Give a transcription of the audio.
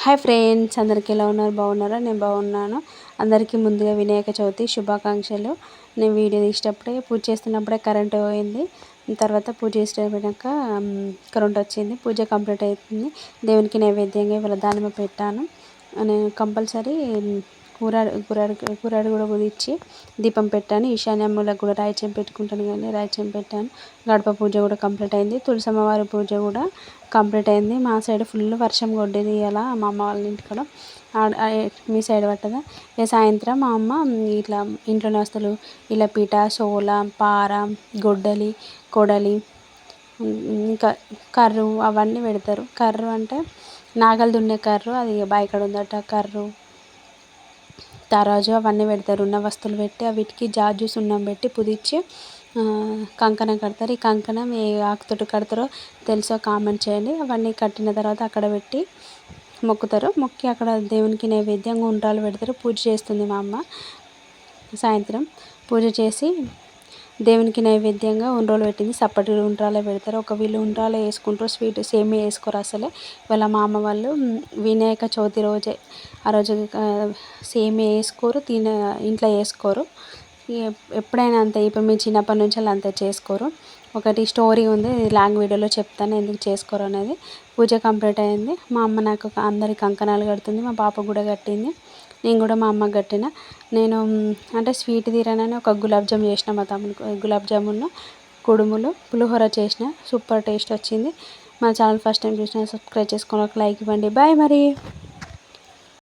Hi friends, అందరికీ ఎలా ఉన్నారు? బాగున్నారా? నేను బాగున్నాను. అందరికీ ముందుగా వినాయక చవితి శుభాకాంక్షలు. నేను వీడియో తీసేటప్పుడే పూజ చేస్తున్నప్పుడే కరెంట్ పోయింది. తర్వాత పూజ చేసేటప్పుడాక కరెంట్ వచ్చింది. పూజ కంప్లీట్ అవుతుంది. దేవునికి నైవేద్యంగా ఇవాళ దానిమ్మ పెట్టాను. నేను కంపల్సరీ కూరాడు కూడా కుదిర్చి దీపం పెట్టాను. ఈశాన్యములకు కూడా రాయిచం పెట్టుకుంటాను, కానీ రాయిచం పెట్టాను. గడప పూజ కూడా కంప్లీట్ అయింది. తులసమ్మవారి పూజ కూడా కంప్లీట్ అయింది. మా సైడ్ ఫుల్ వర్షం కొట్టేది ఇలా మా అమ్మ వాళ్ళ ఇంటికాడ. మీ సైడ్ పట్టదా? ఇక సాయంత్రం మా అమ్మ ఇట్లా ఇంట్లోని వస్తువులు ఇలా పీట, సోల, పార, గొడ్డలి, కొడలి, ఇంకా కర్రు అవన్నీ పెడతారు. కర్రు అంటే నాగలు దున్నే కర్రు, అది బాయికాడ ఉందట. కర్రు, తరాజు అవన్నీ పెడతారు. ఉన్న వస్తువులు పెట్టి వీటికి జాజు సున్నం పెట్టి పుదిచ్చి కంకణం కడతారు. ఈ కంకణం ఏ ఆకుతోటి కడతారో తెలుసో కామెంట్ చేయండి. అవన్నీ కట్టిన తర్వాత అక్కడ పెట్టి మొక్కుతారు. మొక్కి అక్కడ దేవునికి నైవేద్యంగా ఉండ్రాలు పెడతారు. పూజ చేస్తుంది మా అమ్మ. సాయంత్రం పూజ చేసి దేవునికి నైవేద్యంగా ఉండ్రాలు పెట్టింది. సప్పటి ఉండ్రాలే పెడతారు. ఒక వీళ్ళు ఉండ్రాలు వేసుకుంటారు, స్వీట్ సేమియా వేసుకోరు అసలే. వాళ్ళ మా అమ్మ వాళ్ళు వినాయక చవితి రోజే ఆ రోజు సేమియా వేసుకోరు, ఇంట్లో వేసుకోరు. ఎప్పుడైనా అంతే, ఇప్పుడు మేము చిన్నప్పటి నుంచి అలా అంతే చేసుకోరు. ఒకటి స్టోరీ ఉంది, లాంగ్ వీడియోలో చెప్తాను ఎందుకు చేసుకోరు అనేది. పూజ కంప్లీట్ అయింది. మా అమ్మ నాకు అందరి కంకణాలు కడుతుంది. మా పాప కూడా కట్టింది. నేను కూడా మా అమ్మకి కట్టిన. నేను అంటే స్వీట్ తీరనని ఒక గులాబ్ జామ్ చేసిన. మా తమ్ముడు గులాబ్ జామున్, కుడుములు, పులిహోర చేసిన. సూపర్ టేస్ట్ వచ్చింది. మా ఛానల్ ఫస్ట్ టైం చూసిన సబ్స్క్రైబ్ చేసుకొని ఒక లైక్ ఇవ్వండి. బాయ్ మరి.